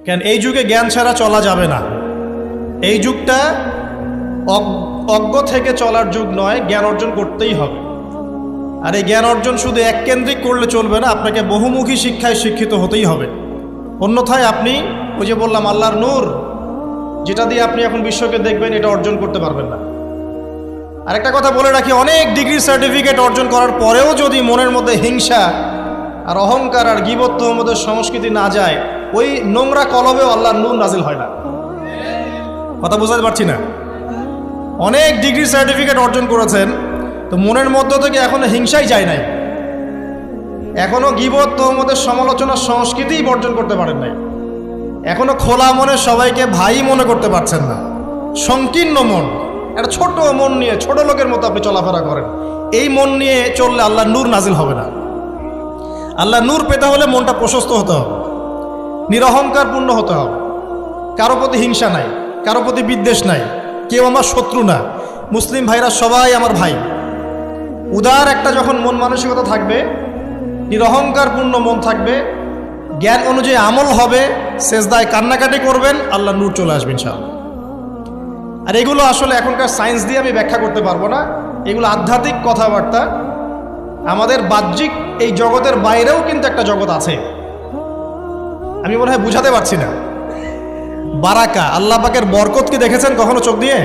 কেন এই যুগে জ্ঞান ছাড়া চলা যাবে না। এই যুগটা অজ্ঞ থেকে চলার যুগ নয়, জ্ঞান অর্জন করতেই হবে। আর এই জ্ঞান অর্জন শুধু এককেন্দ্রিক করলে চলবে না, আপনাকে বহুমুখী শিক্ষায় শিক্ষিত হতেই হবে। অন্যথায় আপনি ওই যে বললাম আল্লাহর নূর, যেটা দিয়ে আপনি এখন বিশ্বকে দেখবেন, এটা অর্জন করতে পারবেন না। আরেকটা কথা বলে রাখি, অনেক ডিগ্রি সার্টিফিকেট অর্জন করার পরেও যদি মনের মধ্যে হিংসা আর অহংকার আর গীবত তহমতের সংস্কৃতি না যায়, ওই নোংরা কলবেও আল্লাহর নূর নাজিল হয় না। কথা বুঝাতে পারছি না? অনেক ডিগ্রি সার্টিফিকেট অর্জন করেছেন, তো মনের মধ্য থেকে এখনো হিংসাই যায় নাই, এখনো গীবত তহমতের সমালোচনার সংস্কৃতিই বর্জন করতে পারেন নাই, এখনো খোলা মনে সবাইকে ভাই মনে করতে পারছেন না। সংকীর্ণ মন, একটা ছোট মন নিয়ে ছোট লোকের মতো আপনি চলাফেরা করেন, এই মন নিয়ে চললে আল্লাহর নূর নাজিল হবে না। আল্লাহর নূর পেতে হলে মনটা প্রশস্ত হতে হবে, নিরহংকারপূর্ণ হতে হবে, কারো প্রতি হিংসা নাই, কারো প্রতি বিদ্বেষ নাই, কেউ আমার শত্রু না, মুসলিম ভাইরা সবাই আমার ভাই। উদার একটা যখন মন মানসিকতা থাকবে, নিরহংকারপূর্ণ মন থাকবে, জ্ঞান অনুযায়ী আমল হবে, সেজদায় কান্নাকাটি করবেন, আল্লাহর নূর চলে আসবে ইনশাআল্লাহ। আর এগুলো আসলে এখনকার সায়েন্স দিয়ে আমি ব্যাখ্যা করতে পারবো না, এগুলো আধ্যাত্মিক কথাবার্তা। আমাদের বাহ্যিক এই জগতের বাইরেও কিন্তু একটা জগৎ আছে, আমি মনে হয় বুঝাতে পারছি না। বারাকা, আল্লাহ পাকের বরকত কি দেখেছেন কখনো চোখ দিয়ে?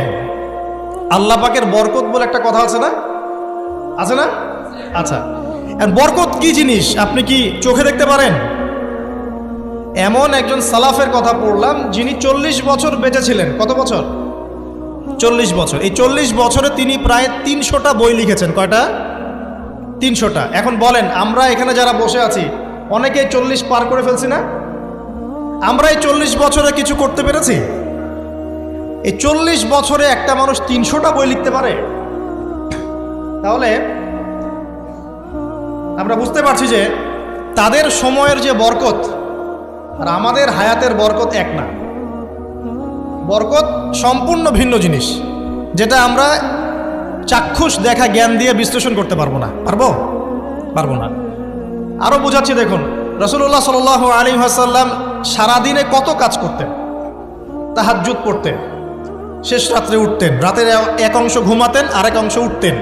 আল্লাহ পাকের বরকত বলে একটা কথা আছে না? আছে না? আচ্ছা, বরকত কি জিনিস আপনি কি চোখে দেখতে পারেন? এমন একজন সালাফের কথা পড়লাম, যিনি 40 বছর বেঁচে ছিলেন। কত বছর? 40 বছর। এই 40 বছরে তিনি প্রায় 300টা বই লিখেছেন। কয়টা? 300টা। এখন বলেন, আমরা এখানে যারা বসে আছি অনেকে 40 পার করে ফেলছি না? আমরা এই 40 বছরে কিছু করতে পেরেছি? এই 40 বছরে একটা মানুষ 300টা বই লিখতে পারে? তাহলে আমরা বুঝতে পারছি যে তাদের সময়ের যে বরকত আর আমাদের হায়াতের বরকত এক না। বরকত সম্পূর্ণ ভিন্ন জিনিস, যেটা আমরা চাক্ষুষ দেখা জ্ঞান দিয়ে বিশ্লেষণ করতে পারবো না। পারবো না। আরো বোঝাচ্ছি, দেখুন রাসূলুল্লাহ সাল্লাল্লাহু আলাইহি ওয়াসাল্লাম সারাদিনে কত কাজ করতেন। তাহাজ্জুদ পড়তেন, শেষ রাত্রে উঠতেন, রাতের এক অংশ ঘুমাতেন, আরেক অংশ উঠতেন,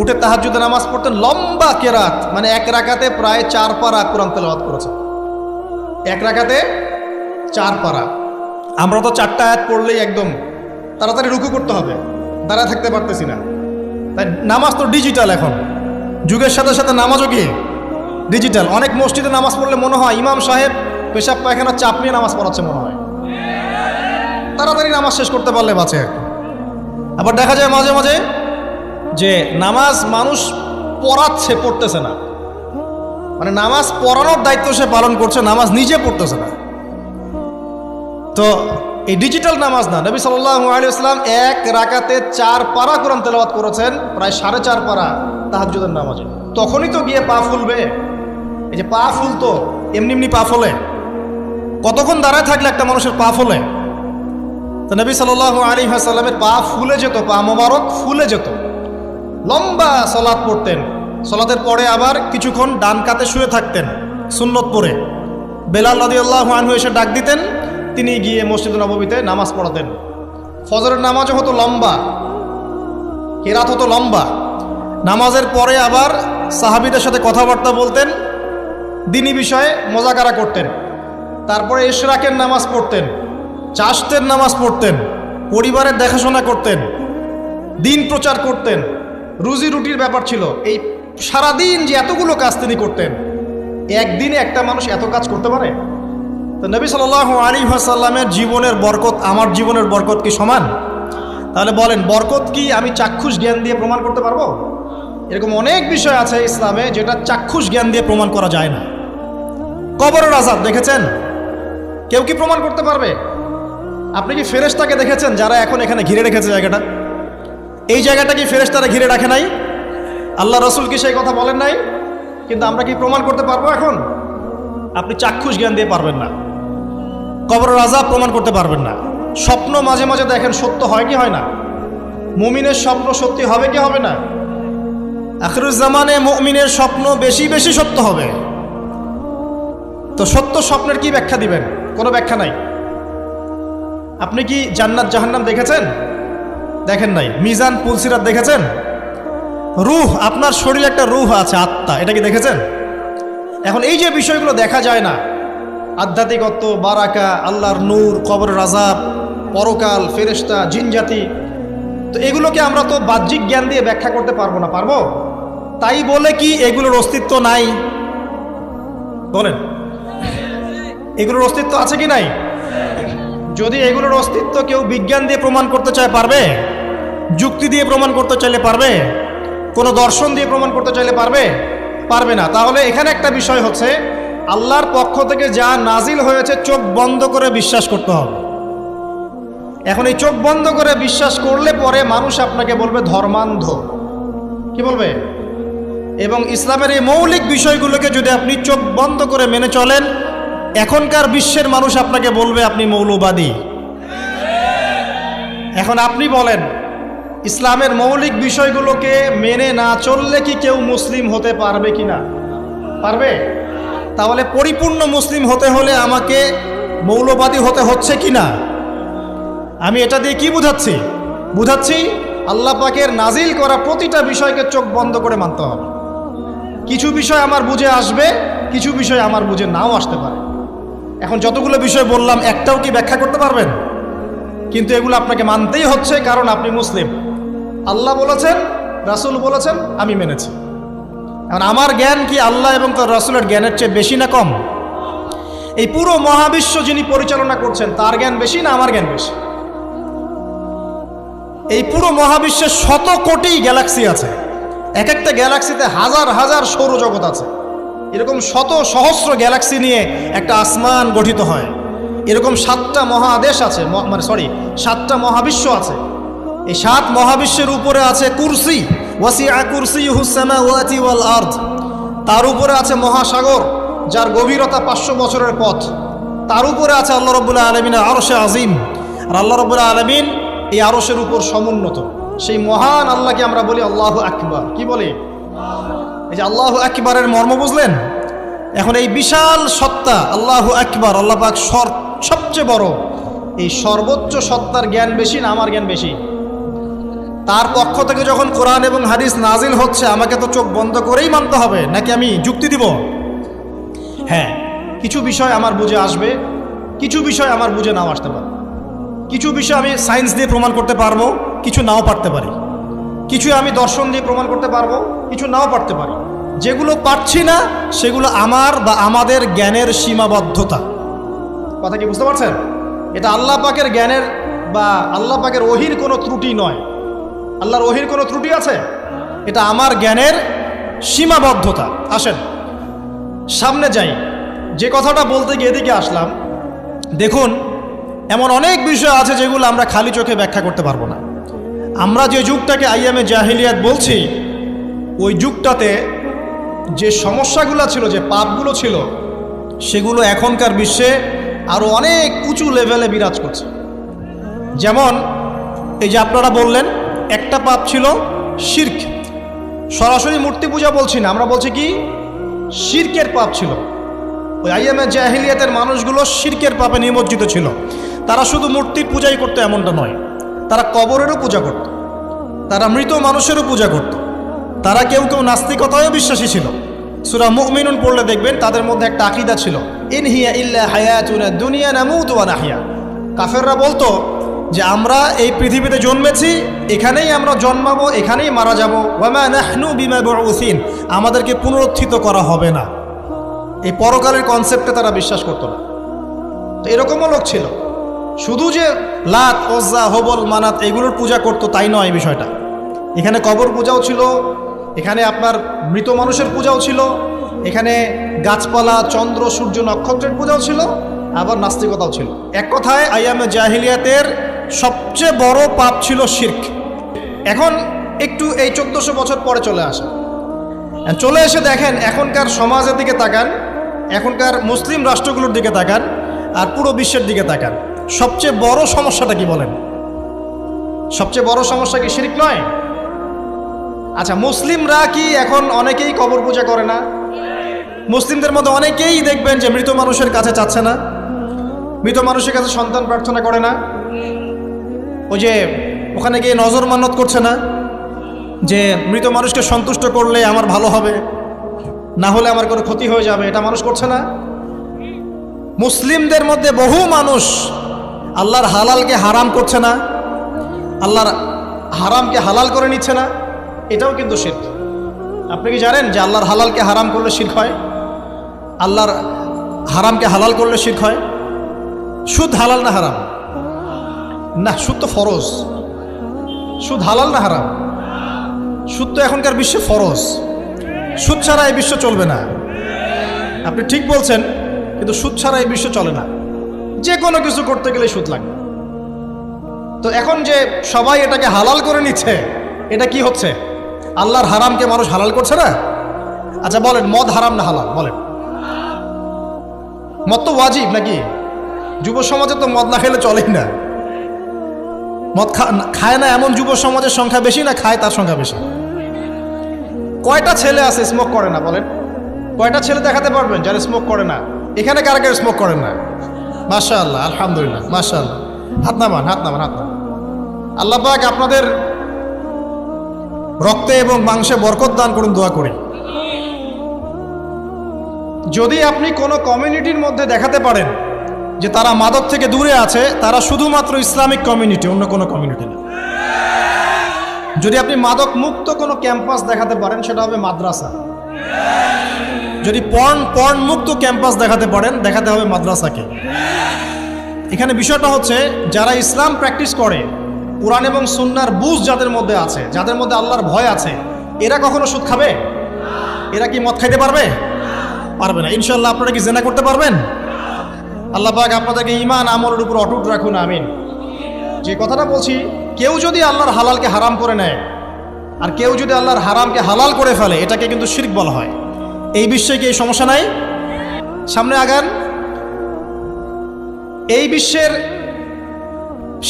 উঠে তাহাজ্জুদে নামাজ পড়তেন, লম্বা কেরাত, মানে এক রাকাতে প্রায় 4 পারা কোরআন তেলাওয়াত করেছেন। এক রাকাতে 4 পারা। আমরা তো 4টা আয়াত পড়লেই একদম তাড়াতাড়ি রুকু করতে হবে, দাঁড়ায় থাকতে পারতেছি না। তাই নামাজ তো ডিজিটাল, এখন যুগের সাথে সাথে নামাজও কি ডিজিটাল। অনেক মসজিদে নামাজ পড়লে মনে হয় ইমাম সাহেব পেশাব পায়খানা চাপ নিয়ে নামাজ পড়াচ্ছে মনে হয়, তাড়াতাড়ি নামাজ শেষ করতে পারলে বাঁচে। আবার দেখা যায় মাঝে মাঝে যে নামাজ মানুষ পড়াচ্ছে, পড়তেছে না, মানে নামাজ পড়ানোর দায়িত্ব সে পালন করছে, নামাজ নিজে পড়তেছে না। তো এই ডিজিটাল নামাজ না। নবী সাল্লাল্লাহু আলাইহি ওয়াসাল্লাম এক রাকাতে 4 পারা কোরআন তেলাওয়াত করেছেন, প্রায় 4.5 পারা তাহাজ্জুদের নামাজে। তখনই তো গিয়ে পা ফুলবে। এই যে পা ফুলতো, এমনি এমনি পা ফোলে? কতক্ষণ দাঁড়ায় থাকলে একটা মানুষের পা ফোলে? তো নবী সাল্লাল্লাহু আলাইহি ওয়াসাল্লামের পা ফুলে যেত, পা মোবারক ফুলে যেত। লম্বা সালাত পড়তেন, সালাতের পরে আবার কিছুক্ষণ ডান কাতে শুয়ে থাকতেন সুন্নত পড়ে। বেলাল রাদিয়াল্লাহু আনহু এসে ডাক দিতেন, তিনি গিয়ে মসজিদ নববীতে নামাজ পড়াতেন। ফজরের নামাজও হতো লম্বা, কেরাত হতো লম্বা। নামাজের পরে আবার সাহাবীদের সাথে কথাবার্তা বলতেন, দ্বীনি বিষয়ে মোজাকারা করতেন। তারপরে ইশরাকের নামাজ পড়তেন, চাশতের নামাজ পড়তেন, পরিবারের দেখাশোনা করতেন, দিন প্রচার করতেন, রুজি রুটির ব্যাপার ছিল। এই সারাদিন যে এতগুলো কাজ তিনি করতেন, একদিনে একটা মানুষ এত কাজ করতে পারে? তো নবী সাল্লাল্লাহু আলাইহি ওয়াসাল্লামের জীবনের বরকত আমার জীবনের বরকত কি সমান? তাহলে বলেন, বরকত কি আমি চাক্ষুষ জ্ঞান দিয়ে প্রমাণ করতে পারবো? এরকম অনেক বিষয় আছে ইসলামে যেটা চাক্ষুষ জ্ঞান দিয়ে প্রমাণ করা যায় না। কবরের আযাব দেখেছেন? কেউ কি প্রমাণ করতে পারবে? আপনি কি ফেরেশতাকে দেখেছেন যারা এখন এখানে ঘিরে রেখেছে জায়গাটা? এই জায়গাটা কি ফেরেশতারা ঘিরে রাখে নাই? আল্লাহ রাসূল কি সেই কথা বলেন নাই? কিন্তু আমরা কি প্রমাণ করতে পারবো এখন? আপনি চাক্ষুষ জ্ঞান দিয়ে পারবেন না। কবরের আযাব প্রমাণ করতে পারবেন না। স্বপ্ন মাঝে মাঝে দেখেন, সত্য হয় কি হয় না? মুমিনের স্বপ্ন সত্যি হবে কি হবে না? আখিরুজ জামানে মুমিনের স্বপ্ন বেশি বেশি সত্য হবে। তো সত্য স্বপ্নের কি ব্যাখ্যা দিবেন? কোনো ব্যাখ্যা নাই। আপনি কি জান্নাত জাহান্নাম দেখেছেন? দেখেন নাই। মিজান পুলসিরাত দেখেছেন? রূহ, আপনার শরীরে একটা রূহ আছে, আত্মা, এটা কি দেখেছেন? এখন এই যে বিষয়গুলো দেখা যায় না, আধ্যাত্মিকত্ব, বারাকা, আল্লাহর নূর, কবরের আযাব, পরকাল, ফেরেশতা, জিনজাতি, তো এগুলোকে আমরা তো বাহ্যিক জ্ঞান দিয়ে ব্যাখ্যা করতে পারবো না, পারবো? তাই বলে কি এগুলোর অস্তিত্ব নাই? বলেন, এগুলোর অস্তিত্ব আছে কি নাই? যদি এগুলোর অস্তিত্ব কেউ বিজ্ঞান দিয়ে প্রমাণ করতে চায়, পারবে? যুক্তি দিয়ে প্রমাণ করতে চাইলে পারবে? কোনো দর্শন দিয়ে প্রমাণ করতে চাইলে পারবে? পারবে না। তাহলে এখানে একটা বিষয় হচ্ছে, আল্লাহর পক্ষ থেকে যা নাজিল হয়েছে চোখ বন্ধ করে বিশ্বাস করতে হবে। এখন এই চোখ বন্ধ করে বিশ্বাস করলে পরে মানুষ আপনাকে বলবে ধর্মান্ধ, কি বলবে? এবং ইসলামের এই মৌলিক বিষয়গুলোকে যদি আপনি চোখ বন্ধ করে মেনে চলেন, এখনকার বিশ্বের মানুষ আপনাকে বলবে আপনি মৌলবাদী। এখন আপনি বলেন, ইসলামের মৌলিক বিষয়গুলোকে মেনে না চললে কি কেউ মুসলিম হতে পারবে কি না? পারবে? তাহলে পরিপূর্ণ মুসলিম হতে হলে আমাকে মৌলবাদী হতে হচ্ছে কি না? আমি এটা দিয়ে কি বুঝাচ্ছি? বুঝাচ্ছি আল্লাহ পাকের নাজিল করা প্রতিটা বিষয়কে চোখ বন্ধ করে মানতে হবে। কিছু বিষয় আমার বুঝে আসবে, কিছু বিষয় আমার বুঝে নাও আসতে পারে। এখন যতগুলো বিষয় বললাম একটাও কি ব্যাখ্যা করতে পারবেন? কিন্তু এগুলো আপনাকে মানতেই হচ্ছে, কারণ আপনি মুসলিম। আল্লাহ বলেছেন, রাসূল বলেছেন, আমি মেনেছি। এখন আমার জ্ঞান কি আল্লাহ এবং তার রাসূলের জ্ঞানের চেয়ে বেশি না কম? এই পুরো মহাবিশ্ব যিনি পরিচালনা করছেন তার জ্ঞান বেশি না আমার জ্ঞান বেশি? এই পুরো মহাবিশ্বের শত কোটি গ্যালাক্সি আছে, এক একটা গ্যালাক্সিতে হাজার হাজার সৌরজগৎ আছে। এরকম শত সহস্র গ্যালাক্সি নিয়ে একটা আসমান গঠিত হয়। এরকম 7টা মহাদেশ আছে, সাতটা মহাবিশ্ব আছে। এই 7 মহাবিশ্বের উপরে আছে কুরসি, ওয়াসিআ কুরসিয়ুহুস সামাওয়াতি ওয়াল আরদ। তার উপরে আছে মহাসাগর, যার গভীরতা 500 বছরের পথ। তার উপরে আছে আল্লাহ রাব্বুল আলামিনের আরশে আজিম। আর আল্লাহ রাব্বুল আলামিন এই আরশের উপর সমুন্নত। সেই মহান আল্লাহকে আমরা বলি আল্লাহু আকবার। কি বলি? এই যে আল্লাহু আকবারের মর্ম বুঝলেন? এখন এই বিশাল সত্তা আল্লাহু আকবার, আল্লাহ পাক সবচেয়ে বড়, এই সর্বোচ্চ সত্তার জ্ঞান বেশি না আমার জ্ঞান বেশি? তার পক্ষ থেকে যখন কোরআন এবং হাদিস নাজিল হচ্ছে, আমাকে তো চোখ বন্ধ করেই মানতে হবে, নাকি আমি যুক্তি দিব? হ্যাঁ, কিছু বিষয় আমার বুঝে আসবে, কিছু বিষয় আমার বুঝে নাও আসতে পারে। কিছু বিষয় আমি সায়েন্স দিয়ে প্রমাণ করতে পারবো, কিছু নাও পারতে পারি। কিছু আমি দর্শন দিয়ে প্রমাণ করতে পারবো, কিছু নাও পারতে পারি। যেগুলো পারছি না সেগুলো আমার বা আমাদের জ্ঞানের সীমাবদ্ধতা। কথা কি বুঝতে পারছেন? এটা আল্লাহ পাকের জ্ঞানের বা আল্লাহ পাকের ওহির কোনো ত্রুটি নয়। আল্লাহর ওহির কোনো ত্রুটি আছে? এটা আমার জ্ঞানের সীমাবদ্ধতা। আসেন সামনে যাই। যে কথাটা বলতে গিয়ে এদিকে আসলাম, দেখুন এমন অনেক বিষয় আছে যেগুলো আমরা খালি চোখে ব্যাখ্যা করতে পারবো না। আমরা যে যুগটাকে আইয়ামে জাহিলিয়াত বলছি, ওই যুগটাতে যে সমস্যাগুলো ছিল, যে পাপগুলো ছিল, সেগুলো এখনকার বিশ্বে আরও অনেক উঁচু লেভেলে বিরাজ করছে। যেমন এই যে আপনারা বললেন, একটা পাপ ছিল শিরক। সরাসরি মূর্তি পূজা বলছি না, আমরা বলছি কি শিরকের পাপ ছিল। ওই আইয়ামে জাহিলিয়াতের মানুষগুলো শিরকের পাপে নিমজ্জিত ছিল। তারা শুধু মূর্তির পূজাই করতো এমনটা নয়, তারা কবরেরও পূজা করত, তারা মৃত মানুষেরও পূজা করত, তারা কেউ কেউ নাস্তিকতায়ও বিশ্বাসী ছিল। সূরা মুমিনুন পড়লে দেখবেন তাদের মধ্যে একটা আকীদা ছিল, ইন হিয়া ইল্লা হায়াতুনা দুনিয়া নামুতু ওয়া নাহয়া। কাফেররা বলতো যে আমরা এই পৃথিবীতে জন্মেছি, এখানেই আমরা জন্মাবো, এখানেই মারা যাব। ওয়া মা নাহনু বিমাবউসিন, আমাদেরকে পুনরুত্থিত করা হবে না। এই পরকালের কনসেপ্টে তারা বিশ্বাস করতো না। তো এরকমও লোক ছিল। শুধু যে লাত, ওজ্জা, হবল, মানাত এগুলোর পূজা করতো তাই নয় এই বিষয়টা। এখানে কবর পূজাও ছিল, এখানে আপনার মৃত মানুষের পূজাও ছিল, এখানে গাছপালা, চন্দ্র, সূর্য, নক্ষত্রের পূজাও ছিল, আবার নাস্তিকতাও ছিল। এক কথায় আইয়ামে জাহিলিয়াতের সবচেয়ে বড় পাপ ছিল শিরক। এখন একটু এই 1400 বছর পরে চলে এসে দেখেন এখনকার সমাজের দিকে তাকান, এখনকার মুসলিম রাষ্ট্রগুলোর দিকে তাকান, আর পুরো বিশ্বের দিকে তাকান। সবচেয়ে বড় সমস্যাটা কি বলেন? সবচেয়ে বড় সমস্যা কি শিরক নয়? আচ্ছা, মুসলিমরা কি এখন অনেকেই কবর পূজা করে না? মুসলিমদের মধ্যে অনেকেই দেখবেন যে মৃত মানুষের কাছে চাচ্ছে না। মৃত মানুষের কাছে সন্তান প্রার্থনা করে না? ওই যে ওখানে গিয়ে নজর মান্নত করছে না যে মৃত মানুষকে সন্তুষ্ট করলে আমার ভালো হবে, না হলে আমার কোনো ক্ষতি হয়ে যাবে, এটা মানুষ করছে না? মুসলিমদের মধ্যে বহু মানুষ আল্লাহর হালালকে হারাম করছে না, আল্লাহর হারামকে হালাল করে নিচ্ছে না, এটাও কিন্তু শিরক। আপনি কি জানেন যে আল্লাহর হালালকে হারাম করলে শিরক হয়? আল্লাহর হারামকে হালাল করলে শিরক হয়? সুদ হালাল না হারাম? না, সুদ তো ফরজ। সুদ হালাল না হারাম? সুদ তো এখনকার বিশ্বে ফরজ। সুদ ছাড়া এই বিশ্ব চলবে না। আপনি ঠিক বলছেন, কিন্তু সুদ ছাড়া এই বিশ্ব চলে না। যে কোনো কিছু করতে গেলে সুদ লাগবে। তো এখন যে সবাই এটাকে হালাল করে নিচ্ছে, এটা কি হচ্ছে? আল্লাহর হারামকে মানুষ হালাল করছে না? আচ্ছা বলেন, মদ হারাম না হালাল? বলেন। মদ তো ওয়াজিব নাকি? যুব সমাজে তো মদ না খেলে চলেই না। মদ খায় না এমন যুব সমাজের সংখ্যা বেশি, না খায় তার সংখ্যা বেশি? কয়টা ছেলে আছে স্মোক করে না? বলেন, কয়টা ছেলে দেখাতে পারবেন যারা স্মোক করে না? এখানে কারা কারা স্মোক করেন না? মাশাআল্লাহ, আলহামদুলিল্লাহ, মাশাআল্লাহ। হাত নামান, হাত নামান, হাত নামান। আল্লাহ পাক আপনাদের রক্তে এবং মাংসে বরকত দান করুন, দোয়া করি। যদি আপনি কোনো কমিউনিটির মধ্যে দেখাতে পারেন যে তারা মাদক থেকে দূরে আছে, তারা শুধুমাত্র ইসলামিক কমিউনিটি, অন্য কোনো কমিউনিটি না। যদি আপনি মাদক মুক্ত কোনো ক্যাম্পাস দেখাতে পারেন, সেটা হবে মাদ্রাসা। যদি পর্ন মুক্ত ক্যাম্পাস দেখাতে পারেন, দেখাতে হবে মাদ্রাসাকে। এখানে বিষয়টা হচ্ছে, যারা ইসলাম প্র্যাকটিস করে, কোরআন এবং সুন্নাহর বুঝ যাদের মধ্যে আছে, যাদের মধ্যে আল্লাহর ভয় আছে, এরা কখনো সুদ খাবে? এরা কি মদ খাইতে পারবে? পারবে না। ইনশাআল্লাহ আপনারা কি জিনা করতে পারবেন? আল্লাহ পাক আপনাদেরকে ঈমান আমলের উপর অটুট রাখুন, আমিন। যে কথাটা বলছি, কেউ যদি আল্লাহর হালালকে হারাম করে নেয়, আর কেউ যদি আল্লাহর হারামকে হালাল করে ফেলে, এটাকে কিন্তু শিরক বলা হয়। এই বিশ্বে কি এই সমস্যা নাই? সামনে আগান। এই বিশ্বের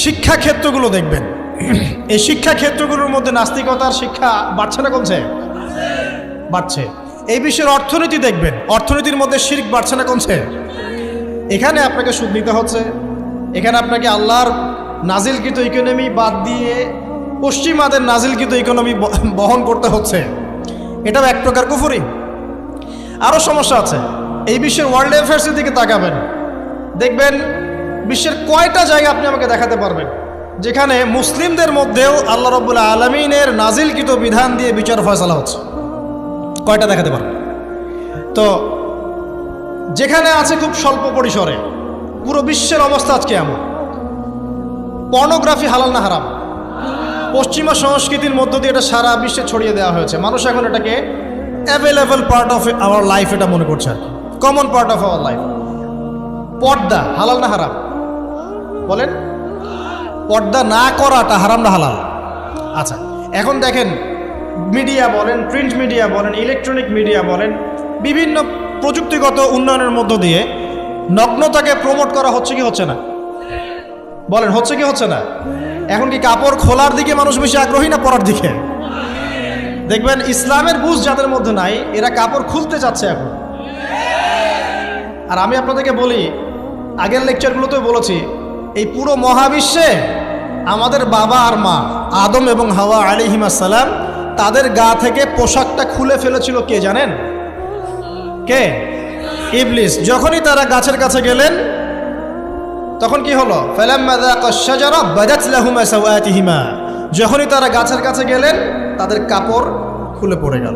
শিক্ষা ক্ষেত্রগুলো দেখবেন, এই শিক্ষা ক্ষেত্রগুলোর মধ্যে নাস্তিকতার শিক্ষা বাড়ছে না কমছে? বাড়ছে। এই বিশ্বের অর্থনীতি দেখবেন, অর্থনীতির মধ্যে শিরক বাড়ছে না কমছে? এখানে আপনাকে সুদ নিতে হচ্ছে, এখানে আপনাকে আল্লাহর নাজিলকৃত ইকোনমি বাদ দিয়ে পশ্চিমাদের নাজিলকৃত ইকোনমি বহন করতে হচ্ছে। এটাও এক প্রকার কুফরি। আরও সমস্যা আছে। এই বিশ্বের ওয়ার্ল্ড অ্যাফেয়ার্সের দিকে তাকাবেন, দেখবেন বিশ্বের কয়টা জায়গা আপনি আমাকে দেখাতে পারবেন যেখানে মুসলিমদের মধ্যেও আল্লাহ রাব্বুল আলামিনের নাজিলকৃত বিধান দিয়ে বিচার ফয়সালা হচ্ছে? কয়টা দেখাতে পারবেন? তো যেখানে আছে খুব স্বল্প পরিসরে। পুরো বিশ্বের অবস্থা আজকে এমন। পর্নোগ্রাফি হালাল না হারাম? পশ্চিমা সংস্কৃতির মধ্য দিয়ে এটা সারা বিশ্বে ছড়িয়ে দেওয়া হয়েছে। মানুষ এখন এটাকে available part of our life এটা মনে করছে, আর কি common part of our life. পর্দা হালাল না হারাম? বলেন, পর্দা না করাটা হারাম না হালাল? আচ্ছা, এখন দেখেন, মিডিয়া বলেন, প্রিন্ট মিডিয়া বলেন, ইলেকট্রনিক মিডিয়া বলেন, বিভিন্ন প্রযুক্তিগত উন্নয়নের মধ্য দিয়ে নগ্নতাকে প্রমোট করা হচ্ছে কি হচ্ছে না? বলেন, হচ্ছে কি হচ্ছে না? এখন কি কাপড় খোলার দিকে মানুষ বেশি আগ্রহী না পরার দিকে? দেখবেন ইসলামের বুঝ যাদের মধ্যে নাই, এরা কাপড় খুলতে যাচ্ছে এখন। আর আমি আপনাদেরকে বলি, আগের লেকচারগুলোতেও বলেছি, এই পুরো মহাবিশ্বে আমাদের বাবা আর মা আদম এবং হাওয়া আলাইহিস সালাম, তাদের গা থেকে পোশাকটা খুলে ফেলেছিল কে জানেন? কে? ইবলিস। যখনই তারা গাছের কাছে গেলেন, তখন কি হলো? ফালাম্মা যাকাশ শাজারা বাদাত লাহুমা সাওয়াতিহিমা। যখনই তারা গাছের কাছে গেলেন, তাদের কাপড় খুলে পড়ে গেল।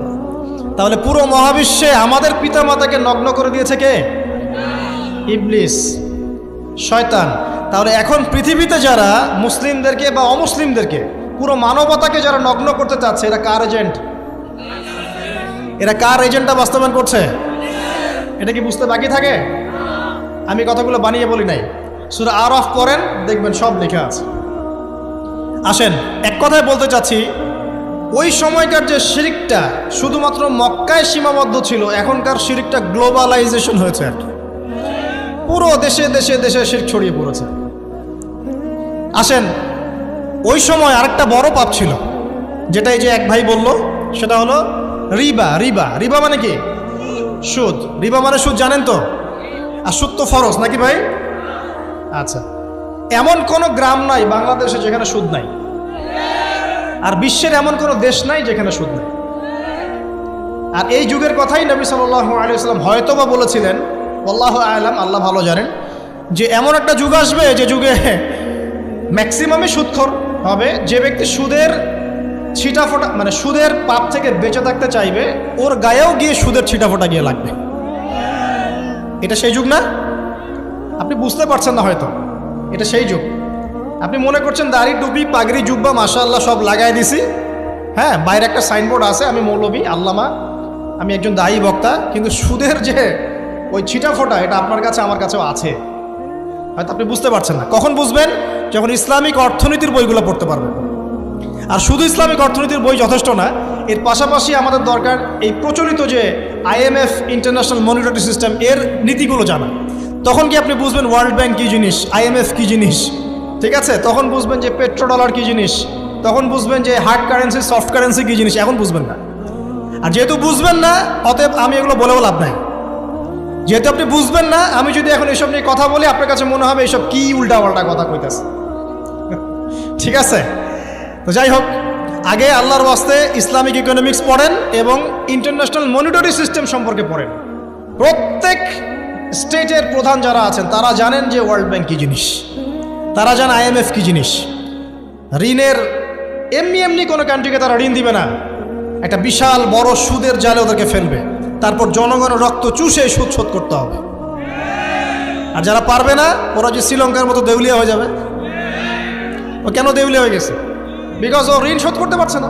তাহলে পুরো মহাবিশ্বে আমাদের পিতামাতাকে নগ্ন করে দিয়েছে কে? ইবলিস, শয়তান। তাহলে এখন পৃথিবীতে যারা মুসলিমদেরকে বা অমুসলিমদেরকে, পুরো মানবতাকে যারা নগ্ন করতে চাচ্ছে, এরা কার এজেন্ট? এরা কার এজেন্টটা বাস্তবায়ন করছে? এটা কি বুঝতে বাকি থাকে? আমি কথাগুলো বানিয়ে বলি নাই। সূরা আরাফ পড়েন, দেখবেন সব লেখা আছে। আসেন, এক কথায় বলতে চাচ্ছি, ওই সময়কার যে শিরকটা শুধুমাত্র মক্কায় সীমাবদ্ধ ছিল, এখনকার শিরকটা গ্লোবালাইজেশন হয়েছে আর কি। পুরো দেশে দেশে দেশে শিরক ছড়িয়ে পড়েছে। আসেন, ওই সময় আরেকটা বড় পাপ ছিল, যেটা এই যে এক ভাই বলল, সেটা হলো রিবা। রিবা, রিবা মানে কি? সুদ। রিবা মানে সুদ, জানেন তো? আর সুদ তো ফরজ নাকি ভাই? আচ্ছা, এমন কোনো গ্রাম নাই বাংলাদেশে যেখানে সুদ নাই, আর বিশ্বের এমন কোনো দেশ নাই যেখানে সুদ নাই। আর এই যুগের কথাই নবী সাল্লাল্লাহু আলাইহি ওয়াসাল্লাম হয়তোবা বলেছিলেন, আল্লাহু আ'লাম, আল্লাহ ভালো জানেন, যে এমন একটা যুগ আসবে যে যুগে ম্যাক্সিমামই সুদখোর হবে। যে ব্যক্তি সুদের ছিটাফোঁটা মানে সুদের পাপ থেকে বেঁচে থাকতে চাইবে, ওর গায়েও গিয়ে সুদের ছিটাফোঁটা গিয়ে লাগবে। এটা সেই যুগ না? আপনি বুঝতে পারছেন না হয়তো, এটা সেই যুগ। আপনি মনে করছেন দাড়ি টুপি পাগড়ি জুব্বা মাশাআল্লাহ সব লাগাই দিছি, হ্যাঁ, বাইরে একটা সাইনবোর্ড আছে, আমি মৌলবী আল্লামা, আমি একজন দায়ী বক্তা, কিন্তু সুদের যে ওই ছিটাফোঁটা এটা আপনার কাছে আমার কাছেও আছে, হয়তো আপনি বুঝতে পারছেন না। কখন বুঝবেন? যখন ইসলামিক অর্থনীতির বইগুলো পড়তে পারবেন। আর শুধু ইসলামিক অর্থনীতির বই যথেষ্ট না, এর পাশাপাশি আমাদের দরকার এই প্রচলিত যে IMF ইন্টারন্যাশনাল মনিটারি সিস্টেম এর নীতিগুলো জানা। তখন কি আপনি বুঝবেন ওয়ার্ল্ড ব্যাংক কী জিনিস, IMF কী জিনিস, ঠিক আছে? তখন বুঝবেন যে পেট্রো ডলার কী জিনিস, তখন বুঝবেন যে হার্ড কারেন্সি সফট কারেন্সি কী জিনিস, এখন বুঝবেন না। আর যেহেতু বুঝবেন না, অতএব আমি এগুলো বলেও লাভ নাই। যেহেতু আপনি বুঝবেন না, আমি যদি এখন এসব নিয়ে কথা বলি, আপনার কাছে মনে হবে এসব কি উল্টাপাল্টা কথা কইতেছে, ঠিক আছে? তো যাই হোক, আগে আল্লাহর ওয়াস্তে ইসলামিক ইকোনমিক্স পড়েন এবং ইন্টারন্যাশনাল মনিটারি সিস্টেম সম্পর্কে পড়েন। প্রত্যেক স্টেটের প্রধান যারা আছেন তারা জানেন যে ওয়ার্ল্ড ব্যাংক কী জিনিস, তারা জানেন IMF কী জিনিস। ঋণের এমনি এমনি কোনো কান্ট্রিকে তারা ঋণ দিবে না, একটা বিশাল বড় সুদের জালে ওদেরকে ফেলবে, তারপর জনগণের রক্ত চুষে সুদ শোধ করতে হবে। আর যারা পারবে না, ওরা যে শ্রীলঙ্কার মতো দেউলিয়া হয়ে যাবে। ও কেন দেউলিয়া হয়ে গেছে? বিকজ ও ঋণ শোধ করতে পারছে না,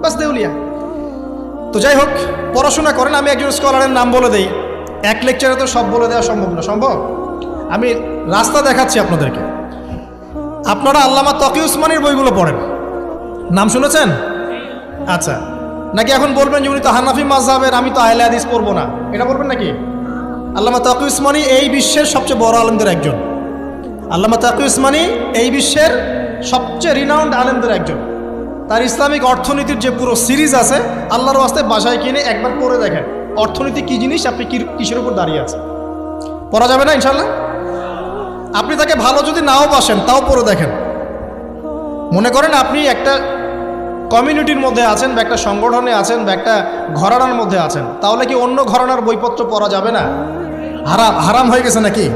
বাস দেউলিয়া। তো যাই হোক, পড়াশোনা করেন। আমি একজন স্কলারের নাম বলে দেই, এক লেকচারে তো সব বলে দেওয়া সম্ভব না। সম্ভব? আমি রাস্তা দেখাচ্ছি আপনাদেরকে। আপনারা আল্লামা তকি উসমানীর বইগুলো পড়েন, নাম শুনেছেন? আচ্ছা, নাকি এখন বলবেন যে উনি তো হানাফি মাযহাবের, আমি তো আহলে হাদিস পড়বো না, এটা বলবেন নাকি? আল্লামা তকি উসমানী এই বিশ্বের সবচেয়ে বড় আলেমদের একজন। আল্লামা তকি উসমানী এই বিশ্বের সবচেয়ে রিনাউন্ড আলেমদের একজন। তার ইসলামিক অর্থনীতির যে পুরো সিরিজ আছে, আল্লাহর ওয়াস্তে বাসায় কিনে একবার পড়ে দেখেন অর্থনীতি কী জিনিস, আপনি কিসের উপর দাঁড়িয়ে আছে। পড়া যাবে না ইনশাল্লাহ? আপনি তাকে ভালো যদি নাও বাসেন, তাও পড়ে দেখেন। মনে করেন আপনি একটা কমিউনিটির মধ্যে আছেন, বা একটা সংগঠনে আছেন, বা একটা ঘরানার মধ্যে আছেন, তাহলে কি অন্য ঘরানার বইপত্র পড়া যাবে না? হারাম হয়ে গেছে নাকি?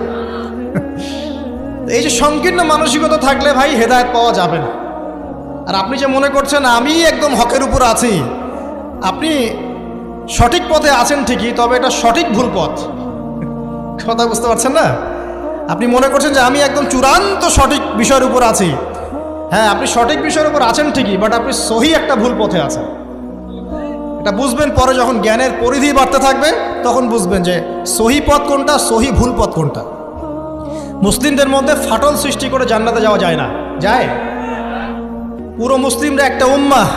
এই যে সংকীর্ণ মানসিকতা থাকলে ভাই হেদায়েত পাওয়া যাবে না। আর আপনি যে মনে করছেন আমি একদম হকের উপর আছি, আপনি সঠিক পথে আছেন ঠিকই, তবে এটা সঠিক ভুল পথ। কথা বুঝতে পারছেন না? আপনি মনে করছেন যে আমি একদম চূড়ান্ত সঠিক বিষয়ের উপর আছি। হ্যাঁ, আপনি সঠিক বিষয়ের উপর আছেন ঠিকই, বাট আপনি সহি একটা ভুল পথে আছেন। এটা বুঝবেন পরে, যখন জ্ঞানের পরিধি বাড়তে থাকবে তখন বুঝবেন যে সহি পথ কোনটা, সহি ভুল পথ কোনটা। মুসলিমদের মধ্যে ফাটল সৃষ্টি করে জান্নাতে যাওয়া যায় না। যায়? পুরো মুসলিমরা একটা উম্মাহ,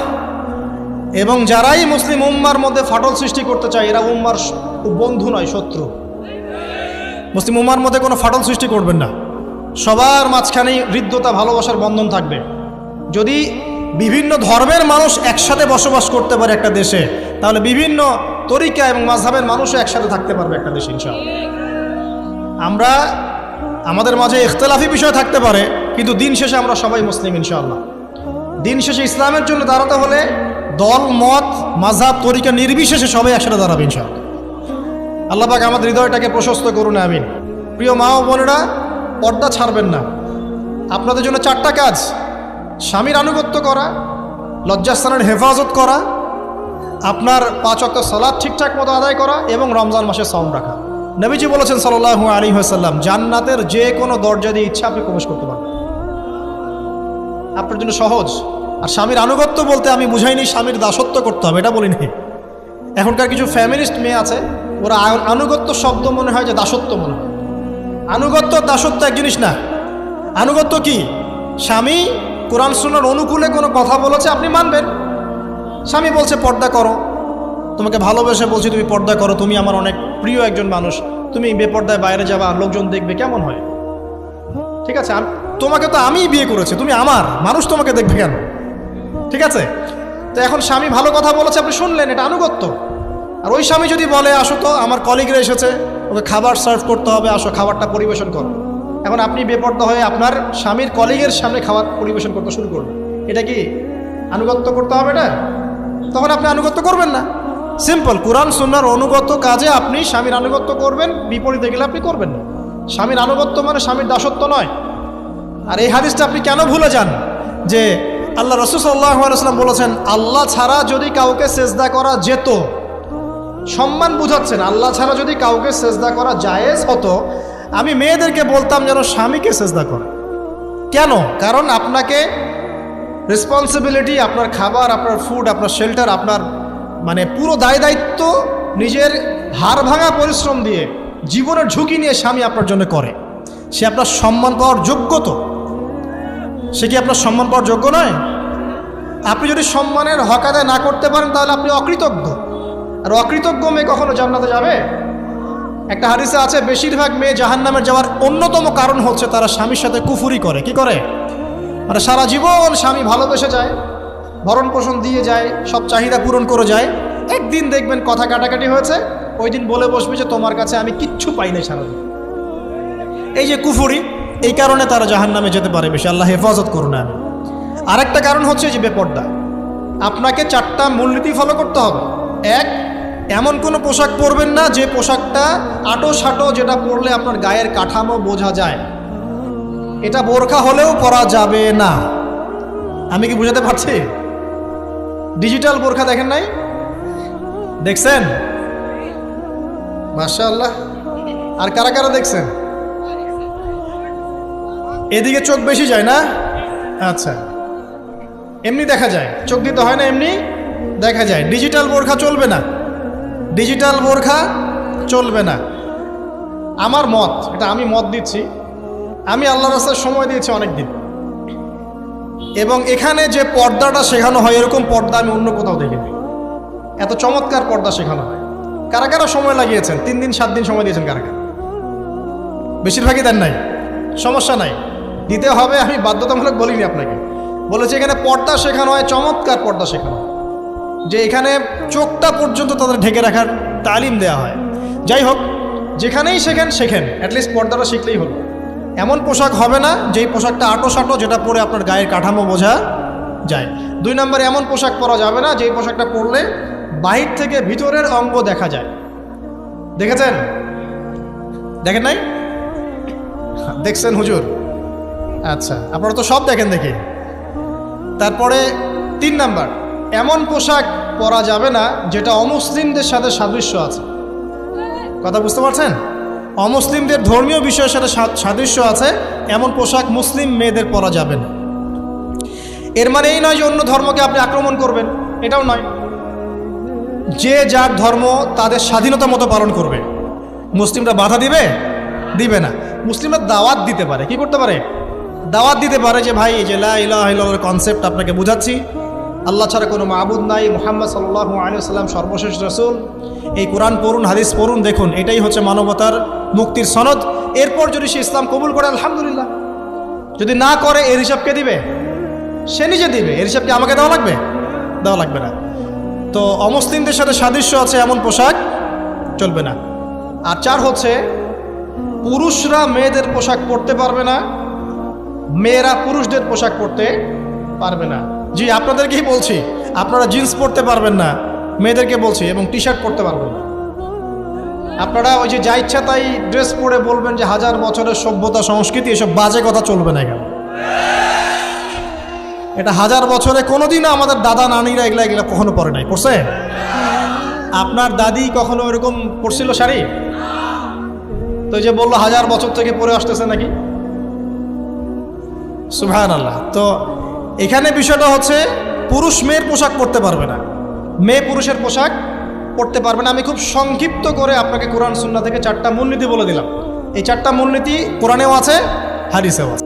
এবং যারাই মুসলিম উম্মার মধ্যে ফাটল সৃষ্টি করতে চায়, এরা উম্মার বন্ধু নয়, শত্রু। মুসলিম উম্মার মধ্যে কোনো ফাটল সৃষ্টি করবেন না। সবার মাঝখানেই হৃদ্যতা, ভালোবাসার বন্ধন থাকবে। যদি বিভিন্ন ধর্মের মানুষ একসাথে বসবাস করতে পারে একটা দেশে, তাহলে বিভিন্ন তরিকা এবং মাযহাবের মানুষও একসাথে থাকতে পারবে একটা দেশে ইনশাআল্লাহ। আমরা আমাদের মাঝে ইখতিলাফি বিষয় থাকতে পারে, কিন্তু দিন শেষে আমরা সবাই মুসলিম ইনশাআল্লাহ। দিন শেষে ইসলামের জন্য দাঁড়াতে হলে দল মত মাযহাব তরিকা নির্বিশেষে সবাই একসাথে দাঁড়াবে ইনশাআল্লাহ। আল্লাহ পাক আমাদের হৃদয়টাকে প্রশস্ত করুন, আমিন। প্রিয় মা ও বোনেরা, পর্দা ছাড়বেন না। আপনাদের জন্য 4টা কাজ: স্বামীর আনুগত্য করা, লজ্জাস্থানের হেফাজত করা, আপনার 5 ওয়াক্ত সালাত ঠিকঠাক মতো আদায় করা, এবং রমজান মাসে সাওম রাখা। নবীজি বলেছেন সাল্লাল্লাহু আলাইহি ওয়াসাল্লাম, জান্নাতের যে কোনো দরজা দিয়ে ইচ্ছা আপনি প্রবেশ করতে পারবেন। আপনার জন্য সহজ। আর স্বামীর আনুগত্য বলতে আমি বুঝাইনি স্বামীর দাসত্ব করতে হবে, এটা বলিনি। এখনকার কিছু ফ্যামিলিস্ট মেয়ে আছে, ওরা আনুগত্য শব্দ মনে হয় যে দাসত্ব মনে হয়। আনুগত্য দাসত্ব এক জিনিস না। আনুগত্য কি? স্বামী কোরআন সুন্নাহর অনুকূলে কোনো কথা বলেছে, আপনি মানবেন। স্বামী বলছে পর্দা করো, তোমাকে ভালোবেসে বলছি তুমি পর্দা করো, তুমি আমার অনেক প্রিয় একজন মানুষ, তুমি বেপর্দায় বাইরে যাবা, লোকজন দেখবে, কেমন হয়? ঠিক আছে, তোমাকে তো আমিই বিয়ে করেছি, তুমি আমার, মানুষ তোমাকে দেখবে কেন? ঠিক আছে? তো এখন স্বামী ভালো কথা বলেছে, আপনি শুনলেন, এটা আনুগত্য। আর ওই স্বামী যদি বলে আসো তো, আমার কলিগরা এসেছে, ওকে খাবার সার্ভ করতে হবে, আসো খাবারটা পরিবেশন করো, এখন আপনি বেপরদা হয়ে আপনার স্বামীর কলিগের সামনে খাবার পরিবেশন করতে শুরু করবেন, এটা কি আনুগত্য করতে হবে? এটা তখন আপনি আনুগত্য করবেন না। সিম্পল, কোরআন সুন্নাহর অনুগত কাজে আপনি স্বামীর আনুগত্য করবেন, বিপরীতে গেলে আপনি করবেন না। স্বামীর আনুগত্য মানে স্বামীর দাসত্ব নয়। আর এই হাদিসটা আপনি কেন ভুলে যান যে আল্লাহ রাসূল সাল্লাল্লাহু আলাইহি ওয়াসাল্লাম বলেছেন, আল্লাহ ছাড়া যদি কাউকে সেজদা করা যেত, সম্মান বুঝাচ্ছেন, আল্লাহ ছাড়া যদি কাউকে সেজদা করা জায়েজ হতো, আমি মেয়েদেরকে বলতাম যেন স্বামীকে সেজদা করে। কেন? কারণ আপনাকে রেসপন্সিবিলিটি, আপনার খাবার, আপনার ফুড, আপনার শেল্টার, আপনার মানে পুরো দায় দায়িত্ব নিজের হাড় ভাঙা পরিশ্রম দিয়ে, জীবনের ঝুঁকি নিয়ে স্বামী আপনার জন্য করে। সে আপনার সম্মান পাওয়ার যোগ্য তো? সে কি আপনার সম্মান পাওয়ার যোগ্য নয়? আপনি যদি সম্মানের হক আদায় না করতে পারেন তাহলে আপনি অকৃতজ্ঞ। আর অকৃতজ্ঞ মেয়ে কখনো জান্নাতে যাবে? একটা হাদিসে আছে, বেশিরভাগ মেয়ে জাহান্নামে যাওয়ার অন্যতম কারণ হচ্ছে তারা স্বামীর সাথে কুফুরি করে। কি করে? মানে সারা জীবন স্বামী ভালোবেসে যায়, ভরণ পোষণ দিয়ে যায়, সব চাহিদা পূরণ করে যায়, একদিন দেখবেন কথা কাটাকাটি হয়েছে, ওই দিন বলে বসবে যে তোমার কাছে আমি কিচ্ছু পাই নাই সারাদিন। এই যে কুফুরি, এই কারণে তারা জাহান্নামে যেতে পারে বেশি। আল্লাহ হেফাজত করুন। আমি আরেকটা কারণ হচ্ছে যে বেপর্দা। আপনাকে 4টা মূলনীতি ফলো করতে হবে। 1, এমন কোনো পোশাক পরবেন না যে পোশাকটা আটো সাটো, যেটা পরলে আপনার গায়ের কাঠামো বোঝা যায়। এটা বোরখা হলেও পরা যাবে না। আমি কি বুঝাতে পারছি? ডিজিটাল বোরখা দেখেন নাই? দেখছেন? মাশাআল্লাহ। আর কারা কারা দেখছেন? এদিকে চোখ বেশি যায় না? আচ্ছা, এমনি দেখা যায়, চোখ দিতে হয় না, এমনি দেখা যায়। ডিজিটাল বোরখা চলবে না, ডিজিটাল বোরখা চলবে না। আমার মত, এটা আমি মত দিচ্ছি, আমি আল্লাহর রাস্তায় সময় দিয়েছি অনেক দিন, এবং এখানে যে পর্দাটা শেখানো হয় এরকম পর্দা আমি অন্য কোথাও দেখিনি। এত চমৎকার পর্দা শেখানো হয়। কারা কারা সময় লাগিয়েছেন? 3 দিন 7 দিন সময় দিয়েছেন কারা কারা? বেশিরভাগই দেন নাই। সমস্যা নাই, দিতে হবে। আমি বাধ্যতামূলক বলিনি আপনাকে, বলেছি এখানে পর্দা শেখানো হয়, চমৎকার পর্দা শেখানো হয়, যে এখানে চোখটা পর্যন্ত তাদের ঢেকে রাখার তালিম দেওয়া হয়। যাই হোক, যেখানেই শেখেন, অ্যাটলিস্ট পর্দাটা শিখলেই হলো। এমন পোশাক হবে না যেই পোশাকটা আটো সাটো, যেটা পরে আপনার গায়ের কাঠামো বোঝা যায়। 2 নম্বরে এমন পোশাক পরা যাবে না যেই পোশাকটা পরলে বাহির থেকে ভিতরের অঙ্গ দেখা যায়। দেখেছেন? দেখেন নাই? দেখছেন হুজুর? আচ্ছা, আপনারা তো সব দেখেন দেখি। তারপরে 3 নাম্বার, এমন পোশাক পরা যাবে না যেটা অমুসলিমদের সাথে সাদৃশ্য আছে। কথা বুঝতে পারছেন? অমুসলিমদের ধর্মীয় বিষয়ের সাথে সাদৃশ্য আছে এমন পোশাক মুসলিম মেয়েদের পরা যাবে না। এর মানে এই নয় যে অন্য ধর্মকে আপনি আক্রমণ করবেন, এটাও নয়। যে যার ধর্ম তাদের স্বাধীনতা মতো পালন করবে। মুসলিমরা বাধা দিবে না। মুসলিমরা দাওয়াত দিতে পারে। কি করতে পারে? দাওয়াত দিতে পারে যে ভাই, যে লা ইলাহা ইল্লাল্লাহর কনসেপ্ট আপনাকে বুঝাচ্ছি, আল্লাহ ছাড়া কোনো মাবুদ নাই, মুহাম্মদ সাল্লাল্লাহু আলাইহি ওয়াসাল্লাম সর্বশেষ রাসূল, এই কোরআন পড়ুন, হাদিস পড়ুন, দেখুন এটাই হচ্ছে মানবতার মুক্তির সনদ। এরপর যদি সে ইসলাম কবুল করে আলহামদুলিল্লাহ, যদি না করে এর হিসাব কে দিবে? সে নিজে দিবে। এর হিসাব কি আমাকে দেওয়া লাগবে না। তো অমুসলিমদের সাথে সাদৃশ্য আছে এমন পোশাক চলবে না। আর 4 হচ্ছে, পুরুষরা মেয়েদের পোশাক পরতে পারবে না, মেয়েরা পুরুষদের পোশাক পরতে পারবে না। জি, আপনাদেরকেই বলছি, আপনারা জিন্স পরতে পারবেন না, মেয়েদেরকে বলছি, এবং টি শার্ট পরতে পারবেন না। আপনারা ওই যে যা ইচ্ছা তাই ড্রেস পরে বলবেন যে 1000 বছরের সভ্যতা সংস্কৃতি, এসব বাজে কথা চলবে না এখানে। এটা 1000 বছরে কোনোদিনও আমাদের দাদা নানিরা এগুলা কখনো পরে নাই। পরছে? আপনার দাদি কখনো এরকম পরছিল শাড়ি? তো যে বললো 1000 বছর থেকে পরে আসতেছে নাকি? সুবহানাল্লাহ। তো এখানে বিষয়টা হচ্ছে, পুরুষ মেয়ের পোশাক পরতে পারবে না, মেয়ে পুরুষের পোশাক পরতে পারবে না। আমি খুব সংক্ষিপ্ত করে আপনাকে কোরআন সুন্নাহ থেকে 4টা মূলনীতি বলে দিলাম। এই 4টা মূলনীতি কোরআনেও আছে, হাদিসেও আছে।